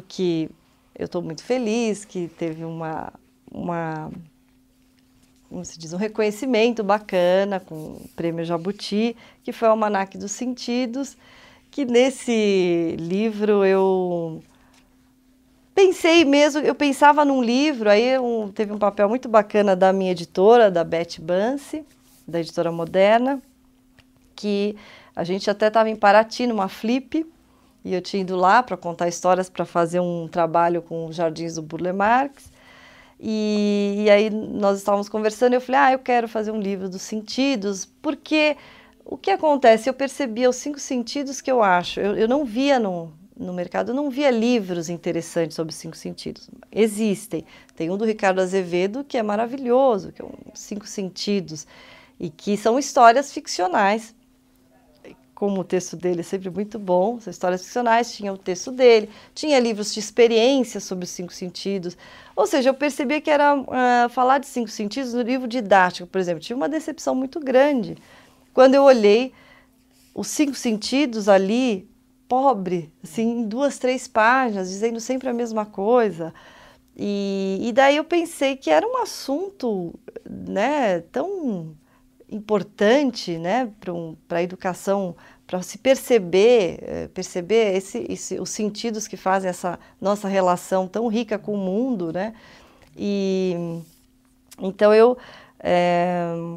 que eu estou muito feliz, que teve como se diz, um reconhecimento bacana com o Prêmio Jabuti, que foi o Almanaque dos Sentidos, que nesse livro eu pensei mesmo, eu pensava num livro, aí teve um papel muito bacana da minha editora, da Beth Banse, da Editora Moderna, que a gente até estava em Paraty, numa flip, e eu tinha ido lá para contar histórias, para fazer um trabalho com os Jardins do Burle Marx. E aí nós estávamos conversando e eu falei, eu quero fazer um livro dos sentidos, porque o que acontece? Eu percebia os 5 sentidos que eu acho. Eu não via no mercado, eu não via livros interessantes sobre os 5 sentidos. Existem. Tem um do Ricardo Azevedo, que é maravilhoso, que é 5 sentidos, e que são histórias ficcionais. Como o texto dele é sempre muito bom, são histórias ficcionais, tinha o texto dele, tinha livros de experiência sobre os 5 sentidos, ou seja, eu percebia que era falar de 5 sentidos no livro didático, por exemplo, tive uma decepção muito grande, quando eu olhei os 5 sentidos ali, pobre, assim, em 2, 3 páginas, dizendo sempre a mesma coisa, e daí eu pensei que era um assunto, né, tão importante, né, para a educação, para se perceber os sentidos que fazem essa nossa relação tão rica com o mundo, né? E então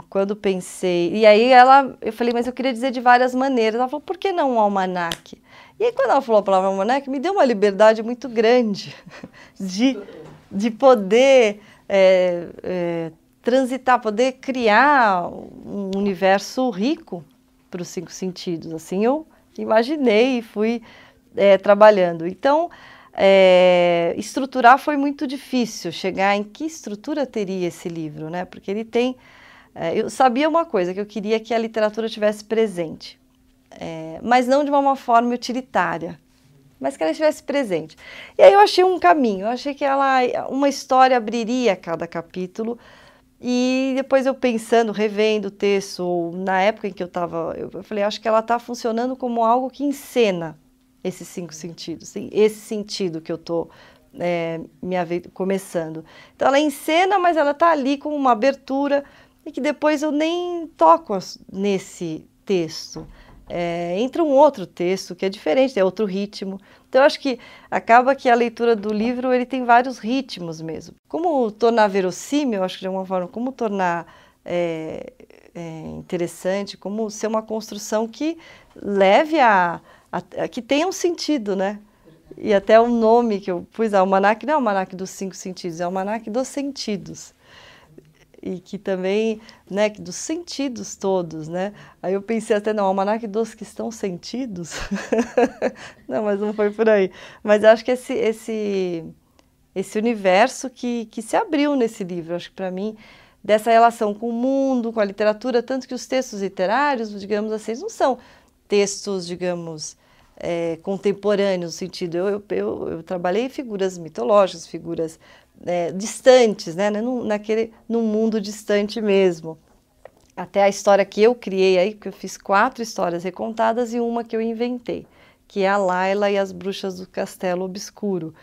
quando pensei, e aí eu falei, mas eu queria dizer de várias maneiras. Ela falou, por que não um almanaque? E aí quando ela falou a palavra almanaque, me deu uma liberdade muito grande de poder transitar, poder criar um universo rico para os 5 sentidos. Assim eu imaginei e fui trabalhando. Então, estruturar foi muito difícil, chegar em que estrutura teria esse livro, né? Porque ele tem... eu sabia uma coisa, que eu queria que a literatura estivesse presente, mas não de uma forma utilitária, mas que ela estivesse presente. E aí eu achei um caminho, eu achei que uma história abriria cada capítulo. E depois eu pensando, revendo o texto, ou na época em que eu estava, eu falei, acho que ela está funcionando como algo que encena esses 5 sentidos, esse sentido que eu estou começando. Então ela encena, mas ela está ali como uma abertura, e que depois eu nem toco nesse texto. Entra um outro texto que é diferente, é outro ritmo. Então, eu acho que acaba que a leitura do livro ele tem vários ritmos mesmo. Como tornar verossímil, acho que de alguma forma, como tornar interessante, como ser uma construção que leve que tenha um sentido, né? E até o nome que eu pus, almanaque, não é o almanaque dos 5 sentidos, é o almanaque dos sentidos. E que também, né, dos sentidos todos, né? Aí eu pensei até, não, almanaque dos que estão sentidos. Não, mas não foi por aí. Mas acho que esse universo que se abriu nesse livro, acho que para mim, dessa relação com o mundo, com a literatura, tanto que os textos literários, digamos assim, não são textos, digamos, contemporâneos, no sentido, eu trabalhei em figuras mitológicas, figuras distantes, né, num mundo distante mesmo. Até a história que eu criei aí, porque eu fiz 4 histórias recontadas e uma que eu inventei, que é a Laila e as Bruxas do Castelo Obscuro,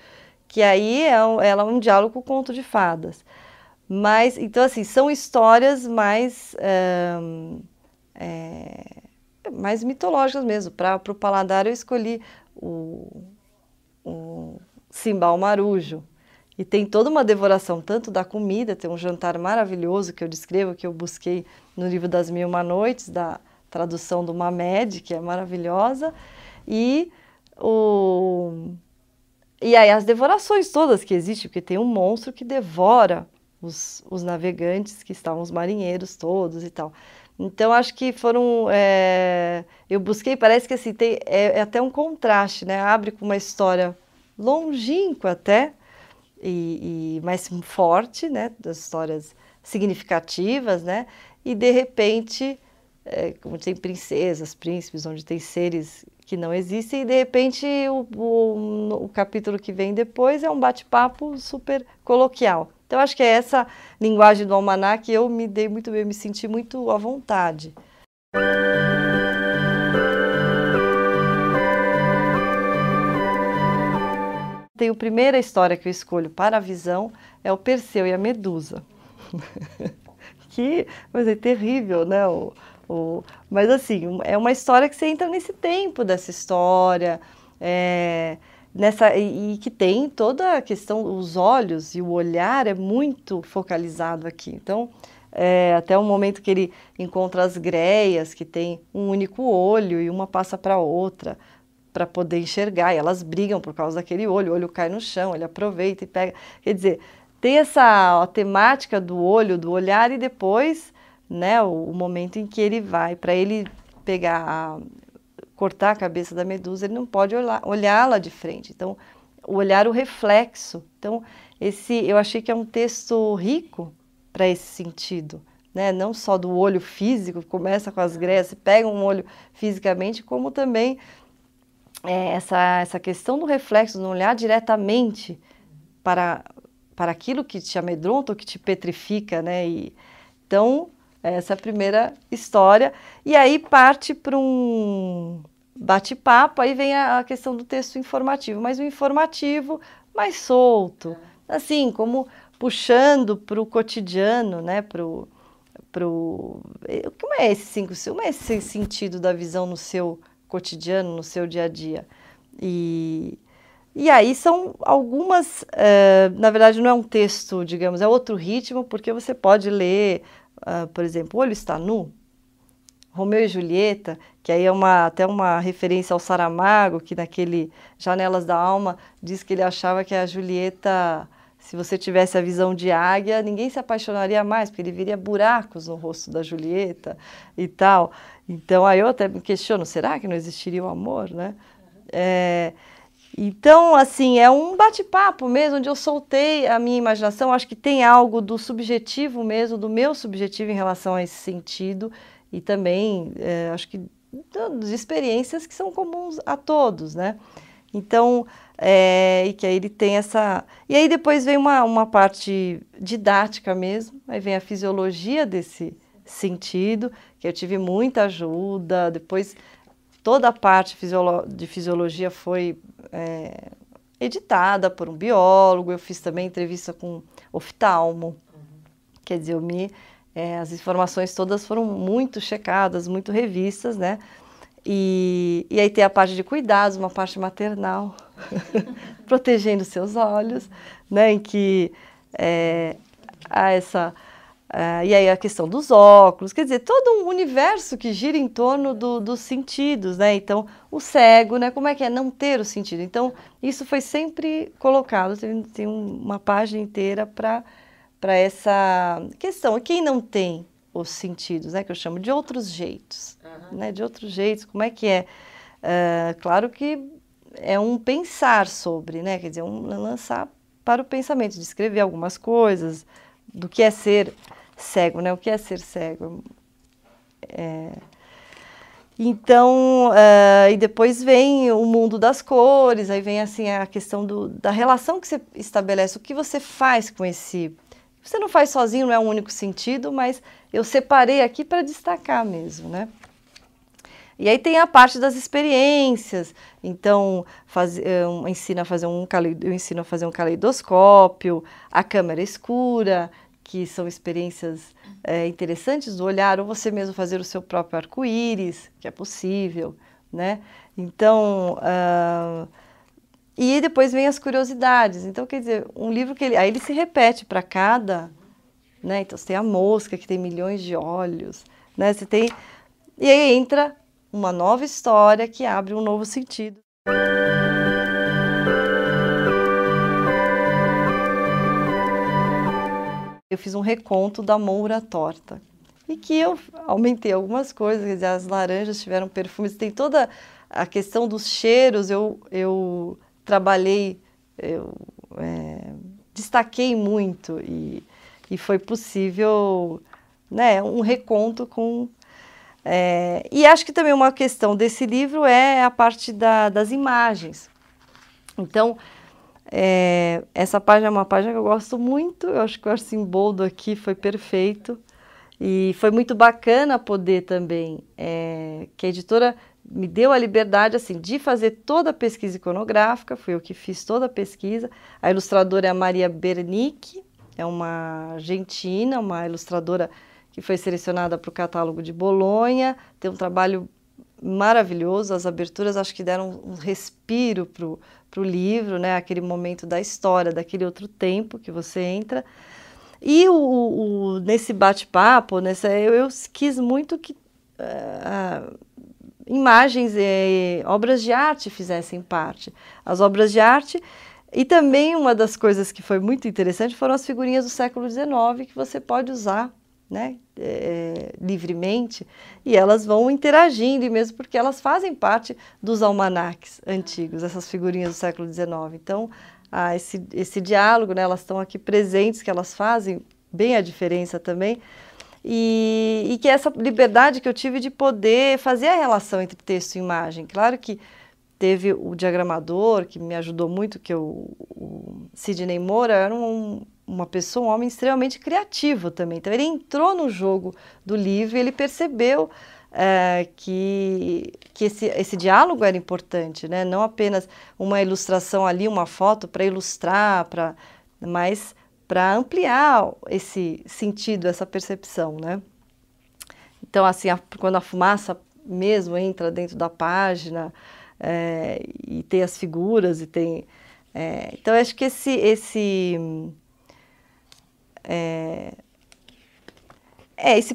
que aí ela é um diálogo com o conto de fadas. Mas, então assim, são histórias mais mitológicas mesmo. Para o paladar eu escolhi o Simbal Marujo. E tem toda uma devoração, tanto da comida, tem um jantar maravilhoso que eu descrevo, que eu busquei no livro das Mil e Uma Noites, da tradução do Mamed, que é maravilhosa, e aí as devorações todas que existem, porque tem um monstro que devora os navegantes, que estavam os marinheiros todos e tal. Então, acho que foram... eu busquei, parece que assim, é até um contraste, né? Abre com uma história longínqua até, e mais forte, né, das histórias significativas, né, e de repente, como tem princesas, príncipes, onde tem seres que não existem, e de repente o capítulo que vem depois é um bate-papo super coloquial. Então, acho que é essa linguagem do almanaque que eu me dei muito bem, me senti muito à vontade. Tem a primeira história que eu escolho para a visão, é o Perseu e a Medusa. Que, mas é terrível, né? Mas assim, é uma história que você entra nesse tempo dessa história, e que tem toda a questão, os olhos e o olhar é muito focalizado aqui. Então, até o momento que ele encontra as greias, que tem um único olho e uma passa para a outra, para poder enxergar, e elas brigam por causa daquele olho, o olho cai no chão, ele aproveita e pega. Quer dizer, tem essa temática do olho, do olhar, e depois, né, o momento em que ele vai, para ele cortar a cabeça da Medusa, ele não pode olhá-la de frente. Então, o olhar, o reflexo. Então, eu achei que é um texto rico para esse sentido, né? Não só do olho físico, começa com as greias, você pega um olho fisicamente, como também essa questão do reflexo, não olhar diretamente para aquilo que te amedronta ou que te petrifica, né? Então, essa é a primeira história. E aí parte para um bate-papo, aí vem a questão do texto informativo, mas o informativo mais solto, assim, como puxando para o cotidiano, né? Como é esse sentido da visão no seu cotidiano, no seu dia a dia? E aí são algumas, na verdade não é um texto, digamos, é outro ritmo, porque você pode ler, por exemplo, O Olho Está Nu, Romeu e Julieta, que aí é até uma referência ao Saramago, que naquele Janelas da Alma diz que ele achava que a Julieta, se você tivesse a visão de águia, ninguém se apaixonaria mais, porque ele viria buracos no rosto da Julieta e tal. Então aí eu até me questiono, será que não existiria o amor, né? Então, assim, é um bate-papo mesmo, onde eu soltei a minha imaginação. Acho que tem algo do subjetivo mesmo, do meu subjetivo em relação a esse sentido, e também, acho que, de experiências que são comuns a todos, né? Então, e que aí ele tem essa... E aí depois vem uma parte didática mesmo, aí vem a fisiologia desse sentido, que eu tive muita ajuda, depois... Toda a parte de fisiologia foi editada por um biólogo, eu fiz também entrevista com oftalmo, quer dizer, as informações todas foram muito checadas, muito revistas, né? E aí tem a parte de cuidados, uma parte maternal, protegendo seus olhos, né? Em que há essa... e aí a questão dos óculos, quer dizer, todo um universo que gira em torno dos sentidos, né? Então, o cego, né? Como é que é não ter o sentido? Então, isso foi sempre colocado, tem uma página inteira para essa questão. E quem não tem os sentidos, né? Que eu chamo de outros jeitos, né? De outros jeitos, como é que é? Claro que é um pensar sobre, né? Quer dizer, lançar para o pensamento, de escrever algumas coisas, do que é ser cego, né? O que é ser cego? Então, e depois vem o mundo das cores, aí vem assim a questão da relação que você estabelece, o que você faz com esse... Você não faz sozinho, não é um único sentido, mas eu separei aqui para destacar mesmo, né? E aí tem a parte das experiências, então eu ensino a fazer um caleidoscópio, a câmera escura, que são experiências interessantes do olhar, ou você mesmo fazer o seu próprio arco-íris, que é possível, né? Então, e depois vem as curiosidades. Então, quer dizer, um livro que aí ele se repete para cada, né? Então, você tem a mosca, que tem milhões de olhos, né? E aí entra uma nova história que abre um novo sentido. Eu fiz um reconto da moura torta e que eu aumentei algumas coisas, quer dizer, as laranjas tiveram perfumes, tem toda a questão dos cheiros, eu trabalhei, destaquei muito e foi possível, né, um reconto com... e acho que também uma questão desse livro é a parte das imagens. Então, essa página é uma página que eu gosto muito, eu acho que o Arcimboldo aqui foi perfeito. E foi muito bacana poder também, que a editora me deu a liberdade assim de fazer toda a pesquisa iconográfica, fui eu que fiz toda a pesquisa. A ilustradora é a Maria Bernick, é uma argentina, uma ilustradora que foi selecionada para o catálogo de Bolonha, tem um trabalho maravilhoso, as aberturas acho que deram um respiro para o livro, né? Aquele momento da história, daquele outro tempo que você entra. E nesse bate-papo, eu quis muito que imagens e obras de arte fizessem parte. As obras de arte, e também uma das coisas que foi muito interessante foram as figurinhas do século XIX que você pode usar, né, livremente, e elas vão interagindo, e mesmo porque elas fazem parte dos almanaques antigos, essas figurinhas do século XIX. Então, esse diálogo, né, elas estão aqui presentes, que elas fazem bem a diferença também, e que essa liberdade que eu tive de poder fazer a relação entre texto e imagem. Claro que teve o diagramador, que me ajudou muito, que o Sidney Moura era uma pessoa, um homem extremamente criativo também. Então, ele entrou no jogo do livro e ele percebeu que esse diálogo era importante, né? Não apenas uma ilustração ali, uma foto para ilustrar, mas para ampliar esse sentido, essa percepção, né? Então, assim, quando a fumaça mesmo entra dentro da página, e tem as figuras, e tem... então, eu acho que esse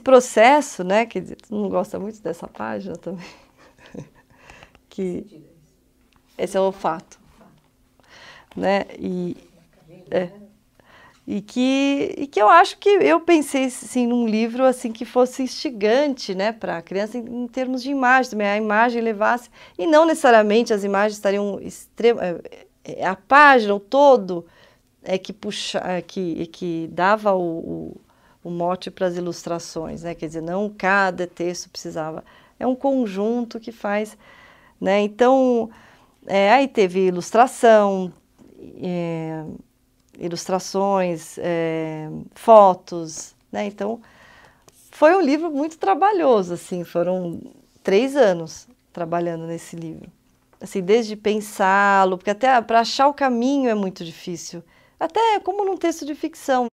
processo, né? Quer dizer, tu não gosta muito dessa página também? Que esse é o olfato, né? E que eu acho que eu pensei assim, num livro assim, que fosse instigante, né, para a criança em termos de imagem, também a imagem levasse, e não necessariamente as imagens estariam a página, o todo, que dava o mote para as ilustrações, né, quer dizer, não cada texto precisava, é um conjunto que faz, né, então, aí teve ilustração, ilustrações, fotos, né? Então, foi um livro muito trabalhoso, assim, foram 3 anos trabalhando nesse livro. Assim, desde pensá-lo, porque até para achar o caminho é muito difícil, até como num texto de ficção.